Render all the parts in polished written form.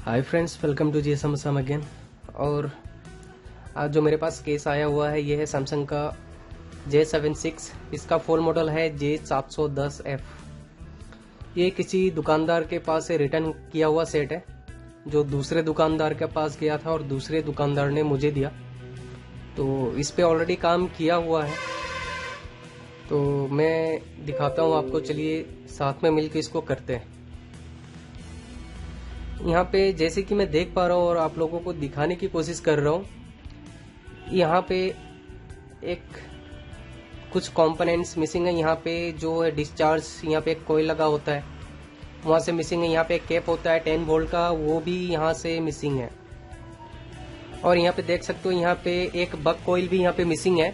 Hi friends, welcome to जी समसम again. और आज जो मेरे पास केस आया हुआ है ये है सैमसंग का J76। इसका फुल मॉडल है J710F। ये किसी दुकानदार के पास से रिटर्न किया हुआ सेट है जो दूसरे दुकानदार के पास गया था और दूसरे दुकानदार ने मुझे दिया। तो इस पे ऑलरेडी काम किया हुआ है, तो मैं दिखाता हूँ आपको। चलिए साथ में मिलकर इसको करते हैं। यहाँ पे जैसे कि मैं देख पा रहा हूँ और आप लोगों को दिखाने की कोशिश कर रहा हूँ, यहाँ पे एक कुछ कंपोनेंट्स मिसिंग है। यहाँ पे जो है डिस्चार्ज, यहाँ पे एक कोयल लगा होता है वहाँ से मिसिंग है। यहाँ पे एक कैप होता है 10 वोल्ट का, वो भी यहाँ से मिसिंग है। और यहाँ पे देख सकते हो, यहाँ पे एक बक कोयल भी यहाँ पे मिसिंग है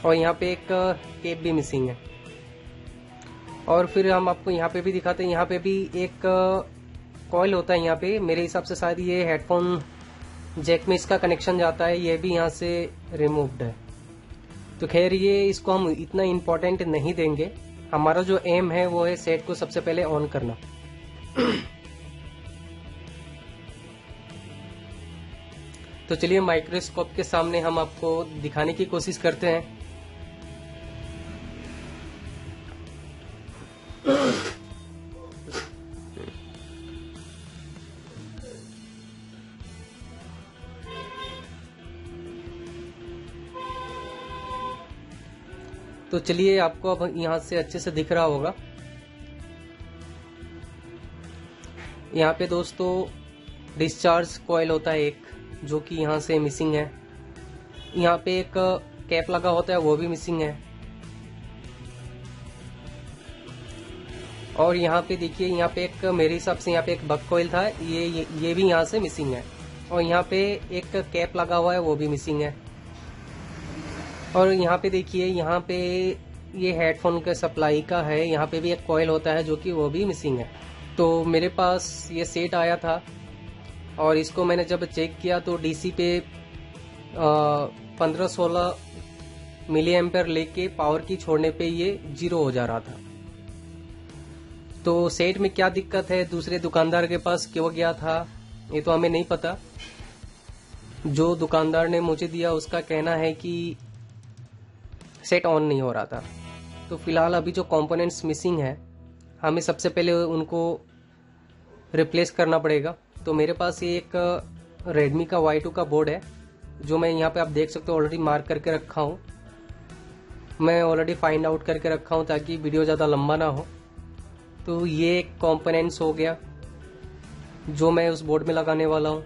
और यहाँ पे एक कैप भी मिसिंग है। और फिर हम आपको यहाँ पे भी दिखाते हैं, यहाँ पे भी एक कॉइल होता है। यहाँ पे मेरे हिसाब से शायद ये हेडफोन जैक में इसका कनेक्शन जाता है, ये भी यहाँ से रिमूव्ड है। तो खैर ये इसको हम इतना इम्पोर्टेंट नहीं देंगे। हमारा जो एम है वो है सेट को सबसे पहले ऑन करना। तो चलिए माइक्रोस्कोप के सामने हम आपको दिखाने की कोशिश करते हैं। तो चलिए, आपको अब यहाँ से अच्छे से दिख रहा होगा। यहाँ पे दोस्तों डिस्चार्ज कॉइल होता है एक, जो कि यहाँ से मिसिंग है। यहाँ पे एक कैप लगा होता है, वो भी मिसिंग है। और यहाँ पे देखिए, यहाँ पे एक मेरे हिसाब से यहाँ पे एक बक कॉइल था, ये भी यहाँ से मिसिंग है। और यहाँ पे एक कैप लगा हुआ है, वो भी मिसिंग है। और यहाँ पे देखिए, यहाँ पे ये हेडफोन के सप्लाई का है, यहाँ पे भी एक कॉइल होता है जो कि वो भी मिसिंग है। तो मेरे पास ये सेट आया था और इसको मैंने जब चेक किया तो डीसी पे 15-16 मिली एम्पेयर लेके पावर की छोड़ने पे ये 0 हो जा रहा था। तो सेट में क्या दिक्कत है, दूसरे दुकानदार के पास क्यों गया था, ये तो हमें नहीं पता। जो दुकानदार ने मुझे दिया उसका कहना है कि सेट ऑन नहीं हो रहा था। तो फिलहाल अभी जो कंपोनेंट्स मिसिंग है, हमें सबसे पहले उनको रिप्लेस करना पड़ेगा। तो मेरे पास ये एक रेडमी का Y2 का बोर्ड है, जो मैं यहाँ पे आप देख सकते हो ऑलरेडी मार्क करके रखा हूँ। मैं ऑलरेडी फाइंड आउट करके रखा हूँ ताकि वीडियो ज़्यादा लंबा ना हो। तो ये एक कंपोनेंट्स हो गया जो मैं उस बोर्ड में लगाने वाला हूँ।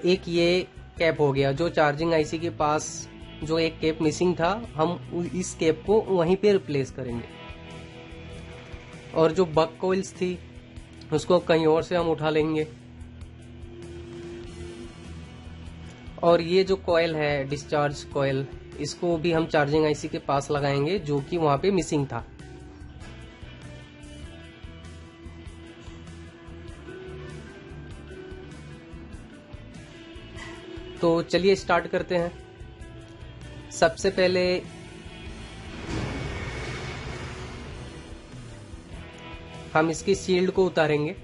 एक ये कैप हो गया, जो चार्जिंग आईसी के पास जो एक कैप मिसिंग था, हम इस कैप को वहीं पे रिप्लेस करेंगे। और जो बक कॉइल्स थी उसको कहीं और से हम उठा लेंगे। और ये जो कॉइल है डिस्चार्ज कॉइल, इसको भी हम चार्जिंग आईसी के पास लगाएंगे जो कि वहां पे मिसिंग था। तो चलिए स्टार्ट करते हैं। सबसे पहले हम इसकी शील्ड को उतारेंगे।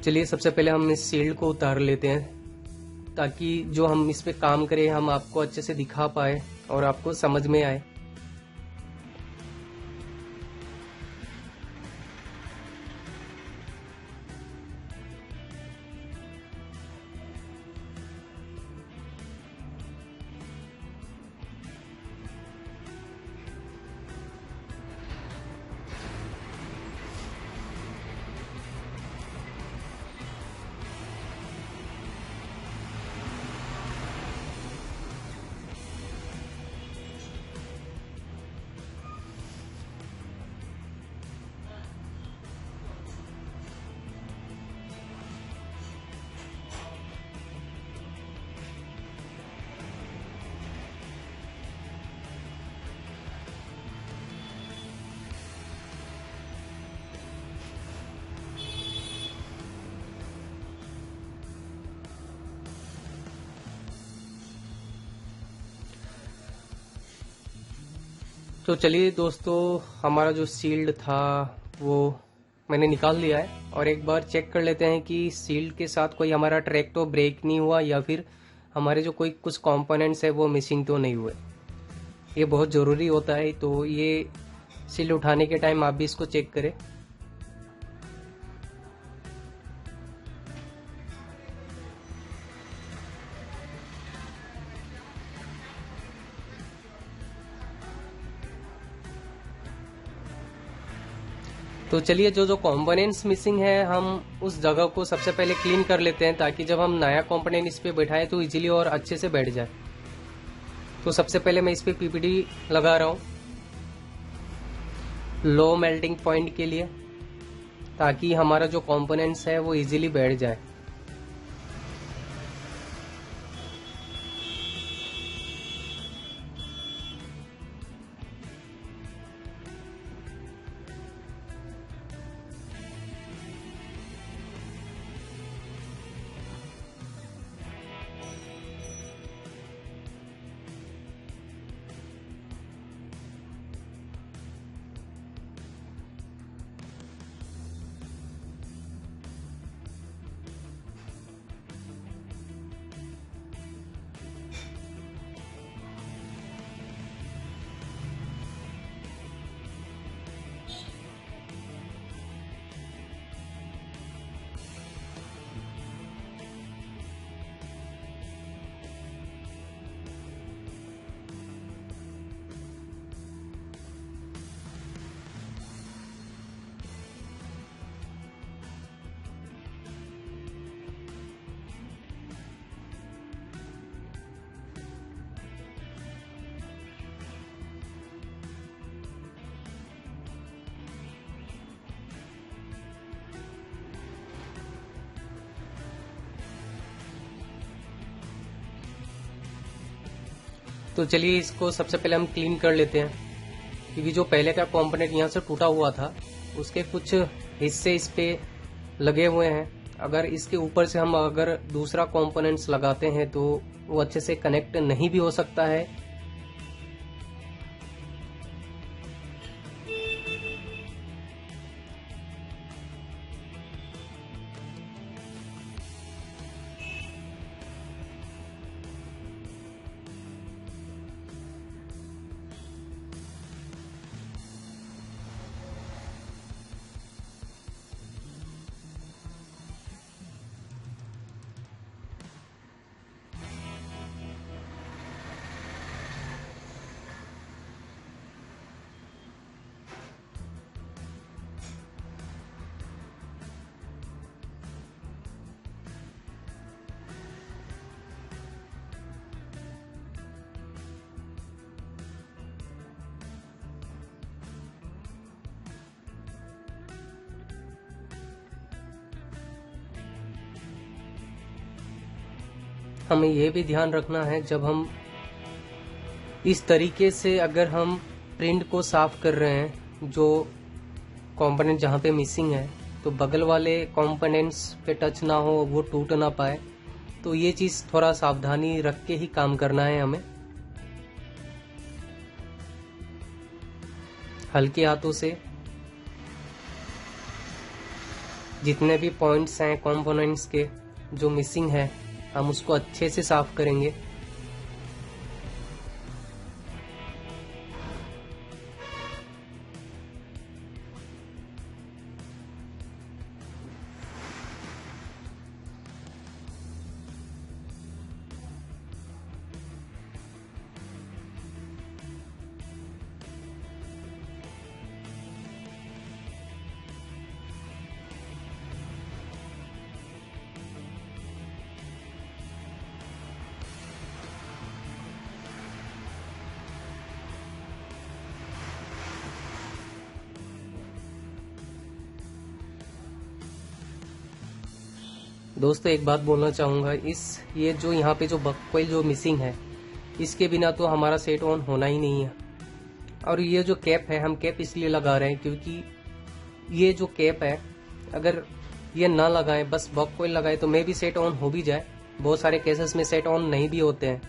चलिए सबसे पहले हम इस शील्ड को उतार लेते हैं ताकि जो हम इस पे काम करें हम आपको अच्छे से दिखा पाए और आपको समझ में आए। तो चलिए दोस्तों, हमारा जो सील्ड था वो मैंने निकाल लिया है और एक बार चेक कर लेते हैं कि सील्ड के साथ कोई हमारा ट्रैक तो ब्रेक नहीं हुआ या फिर हमारे जो कोई कुछ कंपोनेंट्स है वो मिसिंग तो नहीं हुए। ये बहुत ज़रूरी होता है, तो ये सील्ड उठाने के टाइम आप भी इसको चेक करें। तो चलिए, जो जो कंपोनेंट्स मिसिंग है हम उस जगह को सबसे पहले क्लीन कर लेते हैं, ताकि जब हम नया कंपोनेंट इस पे बैठाएं तो इजीली और अच्छे से बैठ जाए। तो सबसे पहले मैं इस पे पीपीडी लगा रहा हूँ लो मेल्टिंग पॉइंट के लिए, ताकि हमारा जो कंपोनेंट्स है वो इजीली बैठ जाए। तो चलिए, इसको सबसे पहले हम क्लीन कर लेते हैं, क्योंकि जो पहले का कंपोनेंट यहाँ से टूटा हुआ था उसके कुछ हिस्से इस पे लगे हुए हैं। अगर इसके ऊपर से हम अगर दूसरा कंपोनेंट्स लगाते हैं तो वो अच्छे से कनेक्ट नहीं भी हो सकता है। हमें यह भी ध्यान रखना है, जब हम इस तरीके से अगर हम प्रिंट को साफ कर रहे हैं, जो कंपोनेंट जहाँ पे मिसिंग है, तो बगल वाले कंपोनेंट्स पे टच ना हो, वो टूट ना पाए। तो ये चीज़ थोड़ा सावधानी रख के ही काम करना है हमें। हल्के हाथों से जितने भी पॉइंट्स हैं कंपोनेंट्स के जो मिसिंग है, हम उसको अच्छे से साफ करेंगे। दोस्तों, एक बात बोलना चाहूँगा, ये जो यहाँ पे जो बक कॉइल जो मिसिंग है, इसके बिना तो हमारा सेट ऑन होना ही नहीं है। और ये जो कैप है, हम कैप इसलिए लगा रहे हैं क्योंकि ये जो कैप है, अगर ये ना लगाएं, बस बक कॉइल लगाए तो मे भी सेट ऑन हो भी जाए। बहुत सारे केसेस में सेट ऑन नहीं भी होते हैं,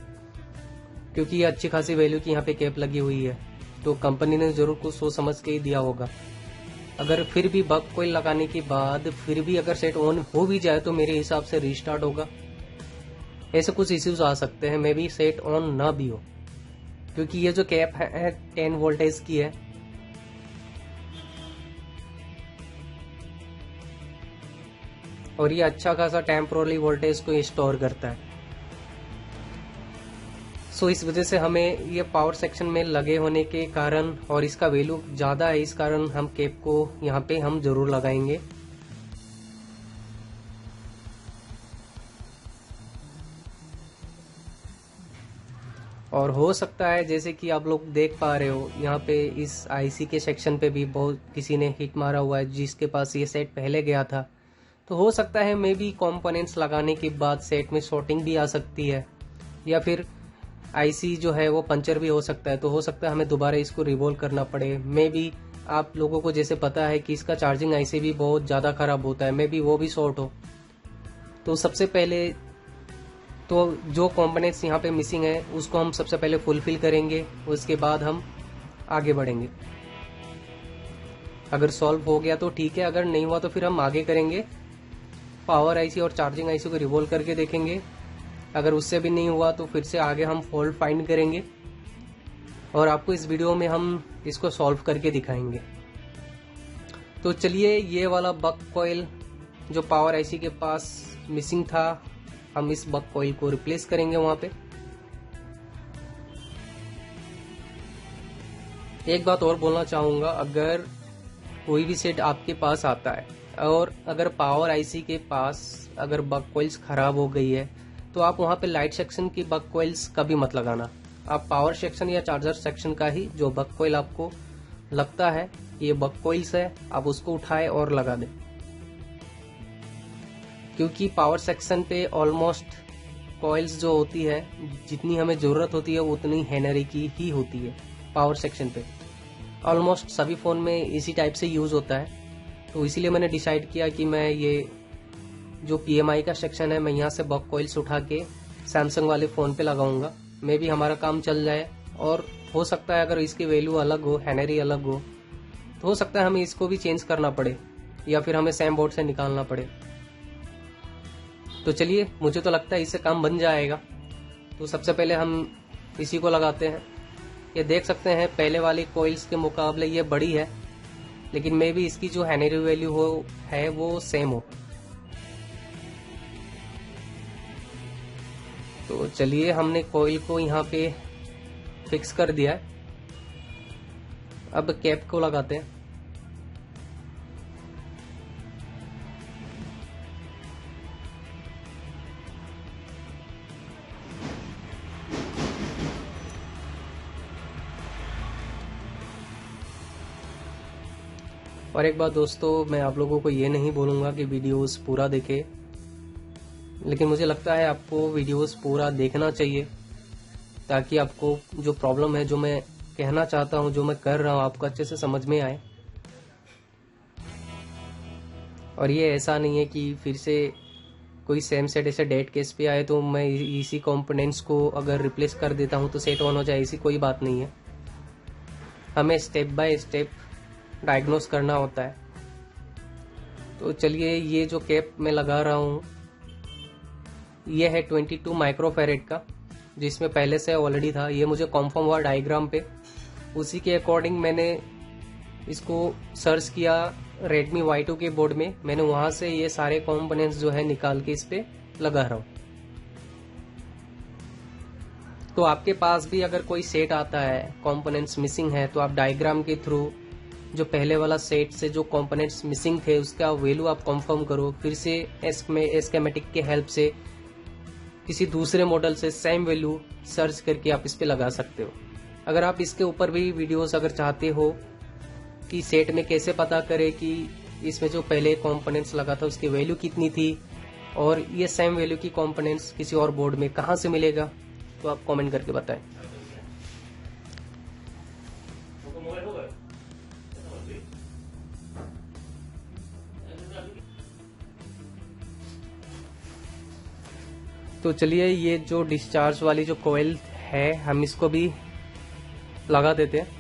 क्योंकि ये अच्छी खासी वैल्यू की यहाँ पे कैप लगी हुई है। तो कंपनी ने जरूर कुछ सोच समझ के ही दिया होगा। अगर फिर भी बग कोयल लगाने के बाद फिर भी अगर सेट ऑन हो भी जाए तो मेरे हिसाब से रीस्टार्ट होगा। ऐसे कुछ इश्यूज आ सकते हैं, मे बी सेट ऑन ना भी हो, क्योंकि ये जो कैप है 10 वोल्टेज की है। और ये अच्छा खासा टेम्पोररी वोल्टेज को स्टोर करता है। सो इस वजह से हमें ये पावर सेक्शन में लगे होने के कारण और इसका वैल्यू ज़्यादा है, इस कारण हम कैप को यहाँ पे हम ज़रूर लगाएंगे। और हो सकता है जैसे कि आप लोग देख पा रहे हो यहाँ पे इस आईसी के सेक्शन पे भी बहुत किसी ने हिट मारा हुआ है, जिसके पास ये सेट पहले गया था। तो हो सकता है मे बी कंपोनेंट्स लगाने के बाद सेट में शॉर्टिंग भी आ सकती है, या फिर आईसी जो है वो पंचर भी हो सकता है। तो हो सकता है हमें दोबारा इसको रिवॉल्व करना पड़े। मे बी आप लोगों को जैसे पता है कि इसका चार्जिंग आईसी भी बहुत ज़्यादा ख़राब होता है, मे बी वो भी शॉर्ट हो। तो सबसे पहले तो जो कंपोनेंट्स यहाँ पे मिसिंग है उसको हम सबसे पहले फुलफिल करेंगे, उसके बाद हम आगे बढ़ेंगे। अगर सॉल्व हो गया तो ठीक है, अगर नहीं हुआ तो फिर हम आगे करेंगे, पावर आईसी और चार्जिंग आईसी को रिवॉल्व करके देखेंगे। अगर उससे भी नहीं हुआ तो फिर से आगे हम फॉल्ट फाइंड करेंगे और आपको इस वीडियो में हम इसको सॉल्व करके दिखाएंगे। तो चलिए, ये वाला बग कॉइल जो पावर आईसी के पास मिसिंग था, हम इस बग कॉइल को रिप्लेस करेंगे वहां पे। एक बात और बोलना चाहूंगा, अगर कोई भी सेट आपके पास आता है और अगर पावर आईसी के पास अगर बग कॉइल्स खराब हो गई है तो आप वहां पे लाइट सेक्शन की बग कॉइल्स कभी मत लगाना। आप पावर सेक्शन या चार्जर सेक्शन का ही जो बग कॉइल आपको लगता है ये बग कॉइल्स है, आप उसको उठाए और लगा दें, क्योंकि पावर सेक्शन पे ऑलमोस्ट कॉइल्स जो होती है जितनी हमें जरूरत होती है उतनी हेनरी की ही होती है। पावर सेक्शन पे ऑलमोस्ट सभी फोन में इसी टाइप से यूज होता है। तो इसीलिए मैंने डिसाइड किया कि मैं ये जो पीएमआई का सेक्शन है मैं यहाँ से बग कॉइल्स उठा के सैमसंग वाले फ़ोन पे लगाऊंगा। मे भी हमारा काम चल जाए, और हो सकता है अगर इसकी वैल्यू अलग हो, हेनरी अलग हो, तो हो सकता है हमें इसको भी चेंज करना पड़े या फिर हमें सेम बोर्ड से निकालना पड़े। तो चलिए, मुझे तो लगता है इससे काम बन जाएगा। तो सबसे पहले हम इसी को लगाते हैं। ये देख सकते हैं पहले वाली कॉइल्स के मुकाबले ये बड़ी है, लेकिन मे भी इसकी जो हेनरी वैल्यू हो है वो सेम हो। तो चलिए, हमने कॉइल को यहाँ पे फिक्स कर दिया है। अब कैप को लगाते हैं। और एक बात दोस्तों, मैं आप लोगों को ये नहीं बोलूँगा कि वीडियोस पूरा देखें, लेकिन मुझे लगता है आपको वीडियोस पूरा देखना चाहिए ताकि आपको जो प्रॉब्लम है, जो मैं कहना चाहता हूँ, जो मैं कर रहा हूँ, आपको अच्छे से समझ में आए। और ये ऐसा नहीं है कि फिर से कोई सेम सेट ऐसे डेड केस पे आए तो मैं इसी कंपोनेंट्स को अगर रिप्लेस कर देता हूँ तो सेट ऑन हो जाए, ऐसी कोई बात नहीं है। हमें स्टेप बाय स्टेप डायग्नोस करना होता है। तो चलिए, ये जो कैप मैं लगा रहा हूँ ये है 22 माइक्रोफैरेड का, जिसमें पहले से ऑलरेडी था। ये मुझे कॉन्फर्म हुआ डायग्राम पे, उसी के अकॉर्डिंग मैंने इसको सर्च किया Redmi Y2 के बोर्ड में। मैंने वहां से ये सारे कंपोनेंट्स जो है निकाल के इस पे लगा रहा हूँ। तो आपके पास भी अगर कोई सेट आता है, कंपोनेंट्स मिसिंग है, तो आप डायग्राम के थ्रू जो पहले वाला सेट से जो कंपोनेंट्स मिसिंग थे उसका वैल्यू आप कंफर्म करो, फिर से एस्केमेटिक के हेल्प से किसी दूसरे मॉडल से सेम वैल्यू सर्च करके आप इस पे लगा सकते हो। अगर आप इसके ऊपर भी वीडियोस अगर चाहते हो कि सेट में कैसे पता करें कि इसमें जो पहले कंपोनेंट्स लगा था उसकी वैल्यू कितनी थी और ये सेम वैल्यू की कंपोनेंट्स किसी और बोर्ड में कहाँ से मिलेगा, तो आप कमेंट करके बताएं। तो चलिए, ये जो डिस्चार्ज वाली जो कोयल है हम इसको भी लगा देते हैं।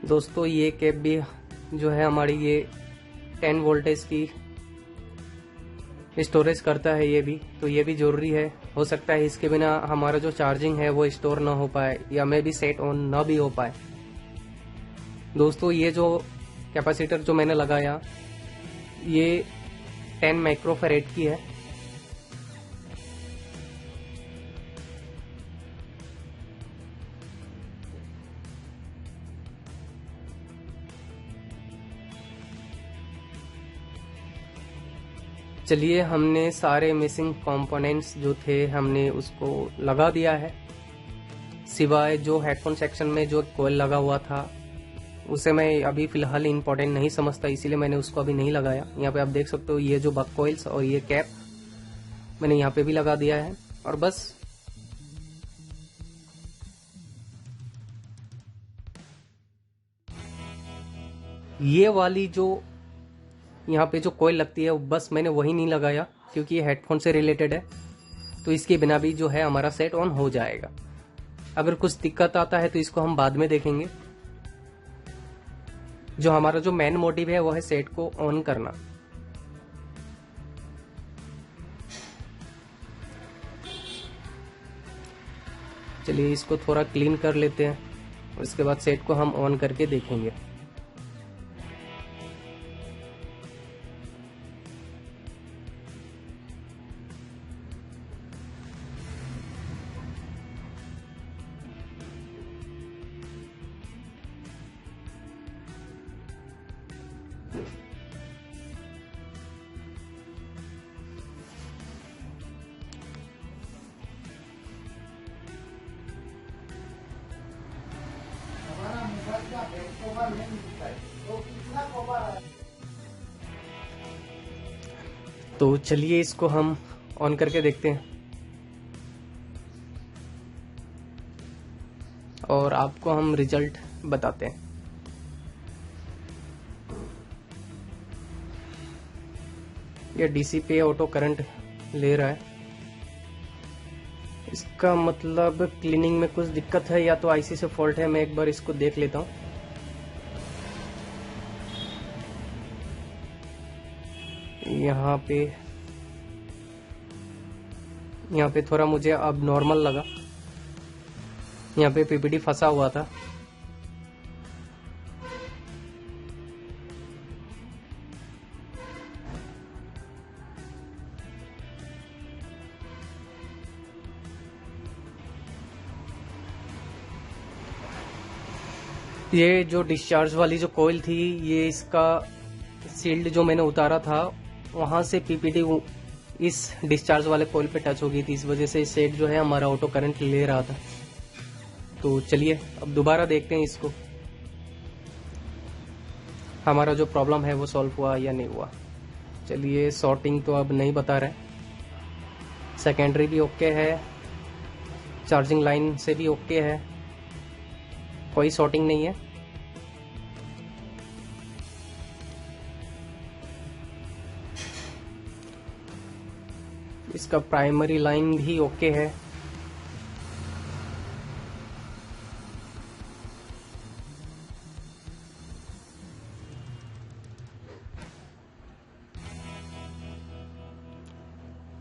दोस्तों ये कैप भी जो है हमारी ये 10 वोल्टेज की स्टोरेज करता है ये भी, तो ये भी ज़रूरी है। हो सकता है इसके बिना हमारा जो चार्जिंग है वो स्टोर ना हो पाए या मे भी सेट ऑन ना भी हो पाए। दोस्तों ये जो कैपेसिटर जो मैंने लगाया ये 10 माइक्रोफैरेड की है। चलिए हमने सारे मिसिंग कंपोनेंट्स जो थे हमने उसको लगा दिया है, सिवाय जो हेडफोन सेक्शन में जो कॉइल लगा हुआ था उसे मैं अभी फिलहाल इम्पोर्टेंट नहीं समझता, इसीलिए मैंने उसको अभी नहीं लगाया। यहाँ पे आप देख सकते हो ये जो बक कॉइल्स और ये कैप मैंने यहाँ पे भी लगा दिया है। और बस ये वाली जो यहाँ पे जो कॉइल लगती है बस मैंने वही नहीं लगाया क्योंकि ये हेडफोन से रिलेटेड है, तो इसके बिना भी जो है हमारा सेट ऑन हो जाएगा। अगर कुछ दिक्कत आता है तो इसको हम बाद में देखेंगे। जो हमारा जो मेन मोटिव है वो है सेट को ऑन करना। चलिए इसको थोड़ा क्लीन कर लेते हैं और इसके बाद सेट को हम ऑन करके देखेंगे। तो चलिए इसको हम ऑन करके देखते हैं और आपको हम रिजल्ट बताते हैं। ये डीसी पे ऑटो करंट ले रहा है, इसका मतलब क्लीनिंग में कुछ दिक्कत है या तो आईसी से फॉल्ट है। मैं एक बार इसको देख लेता हूँ। यहाँ पे थोड़ा मुझे अब नॉर्मल लगा, यहाँ पे पीपीडी फंसा हुआ था। ये जो डिस्चार्ज वाली जो कॉइल थी ये इसका सील्ड जो मैंने उतारा था वहां से पीपीडी इस डिस्चार्ज वाले कॉइल पे टच हो गई थी, इस वजह से सेट जो है हमारा ऑटो करंट ले रहा था। तो चलिए अब दोबारा देखते हैं इसको, हमारा जो प्रॉब्लम है वो सॉल्व हुआ या नहीं हुआ। चलिए सॉर्टिंग तो अब नहीं बता रहे, सेकेंडरी भी ओके है, चार्जिंग लाइन से भी ओके है, कोई सॉर्टिंग नहीं है। इसका प्राइमरी लाइन भी ओके है।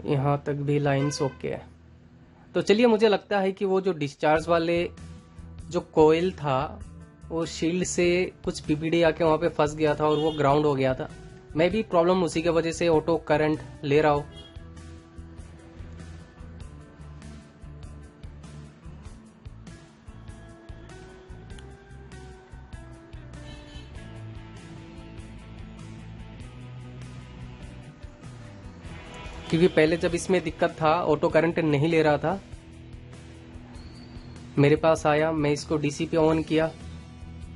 यहाँ तक भी लाइंस ओके है। तो चलिए मुझे लगता है कि वो जो डिस्चार्ज वाले जो कोयल था वो शील्ड से कुछ पीपीडी आके वहां पे फंस गया था और वो ग्राउंड हो गया था। मैं भी प्रॉब्लम उसी के वजह से ऑटो करंट ले रहा हूं। क्योंकि पहले जब इसमें दिक्कत था ऑटो करंट नहीं ले रहा था, मेरे पास आया, मैं इसको डीसी पे ऑन किया,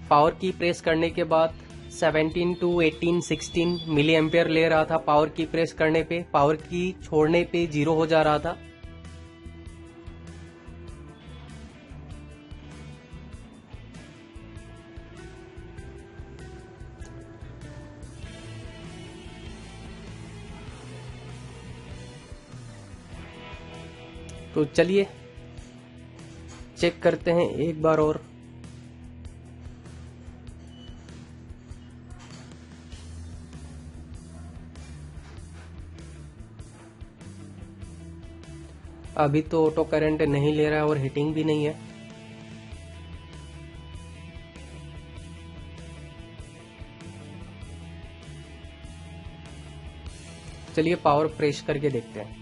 पावर की प्रेस करने के बाद 17 to 18 16 मिली एम्पियर ले रहा था। पावर की प्रेस करने पे, पावर की छोड़ने पे 0 हो जा रहा था। तो चलिए चेक करते हैं एक बार और। अभी तो ऑटो करंट नहीं ले रहा है और हीटिंग भी नहीं है। चलिए पावर प्रेस करके देखते हैं।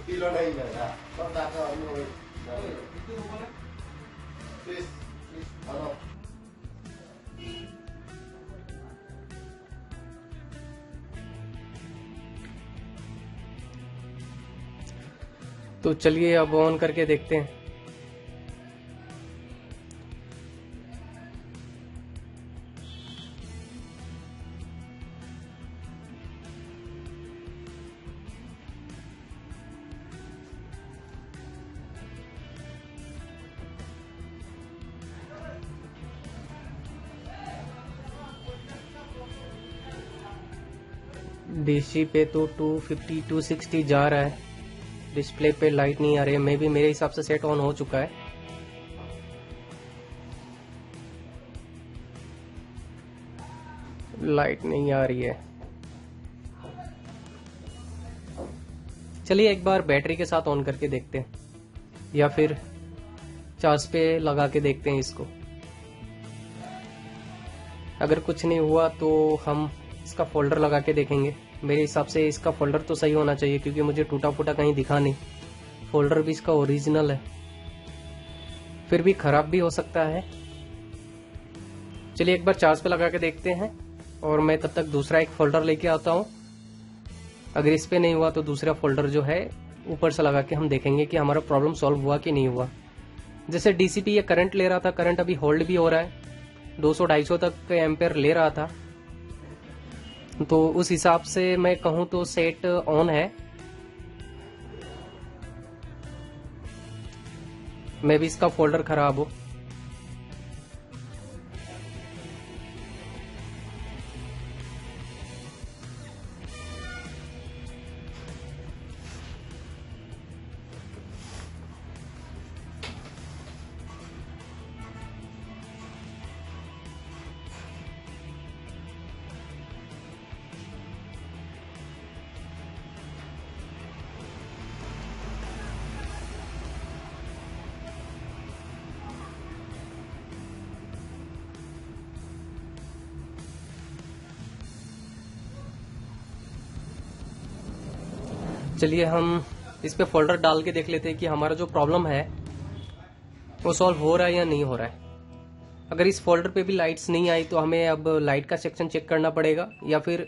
Kilo này nhỉ? Bác đặt cho ông rồi. Please, hello. तो चलिए अब ऑन करके देखते हैं। डीसी पे तो 250 260 जा रहा है, डिस्प्ले पे लाइट नहीं आ रही है। मे भी मेरे हिसाब से सेट ऑन हो चुका है। लाइट नहीं आ रही है। चलिए एक बार बैटरी के साथ ऑन करके देखते हैं, या फिर चार्ज पे लगा के देखते हैं इसको। अगर कुछ नहीं हुआ तो हम इसका फोल्डर लगा के देखेंगे। मेरे हिसाब से इसका फोल्डर तो सही होना चाहिए, क्योंकि मुझे टूटा फूटा कहीं दिखा नहीं। फोल्डर भी इसका ओरिजिनल है, फिर भी खराब भी हो सकता है। चलिए एक बार चार्ज पे लगा के देखते हैं, और मैं तब तक दूसरा एक फोल्डर लेके आता हूँ। अगर इस पे नहीं हुआ तो दूसरा फोल्डर जो है ऊपर से लगा के हम देखेंगे कि हमारा प्रॉब्लम सॉल्व हुआ कि नहीं हुआ। जैसे डीसीपी ये करंट ले रहा था, करंट अभी होल्ड भी हो रहा है, 200-250 तक एम्पेयर ले रहा था। तो उस हिसाब से मैं कहूँ तो सेट ऑन है। मे भी इसका फोल्डर खराब हो। चलिए हम इस पे फोल्डर डाल के देख लेते हैं कि हमारा जो प्रॉब्लम है वो सॉल्व हो रहा है या नहीं हो रहा है। अगर इस फोल्डर पे भी लाइट्स नहीं आई तो हमें अब लाइट का सेक्शन चेक करना पड़ेगा, या फिर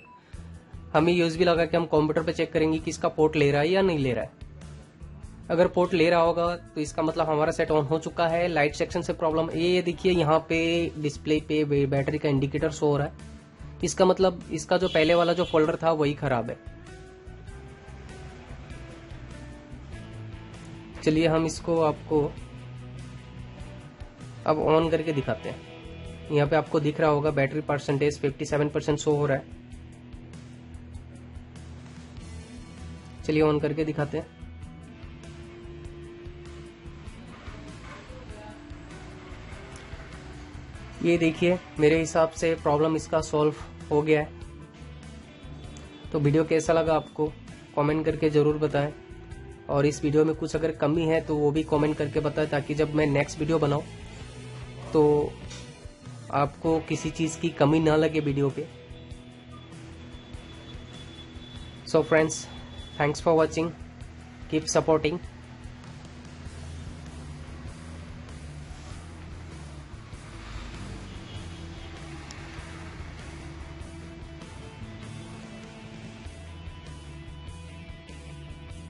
हमें यूएसबी लगा के हम कंप्यूटर पे चेक करेंगे कि इसका पोर्ट ले रहा है या नहीं ले रहा है। अगर पोर्ट ले रहा होगा तो इसका मतलब हमारा सेट ऑन हो चुका है। लाइट सेक्शन से प्रॉब्लम ये देखिए, यहाँ पे डिस्प्ले पे बैटरी का इंडिकेटर शो हो रहा है। इसका मतलब इसका जो पहले वाला जो फोल्डर था वही खराब है। चलिए हम इसको आपको अब ऑन करके दिखाते हैं। यहाँ पे आपको दिख रहा होगा बैटरी परसेंटेज 57% शो हो रहा है। चलिए ऑन करके दिखाते हैं। ये देखिए मेरे हिसाब से प्रॉब्लम इसका सॉल्व हो गया है। तो वीडियो कैसा लगा आपको कमेंट करके ज़रूर बताएं, और इस वीडियो में कुछ अगर कमी है तो वो भी कमेंट करके बताएं, ताकि जब मैं नेक्स्ट वीडियो बनाऊं तो आपको किसी चीज़ की कमी ना लगे वीडियो पे। So friends, thanks for watching, keep supporting.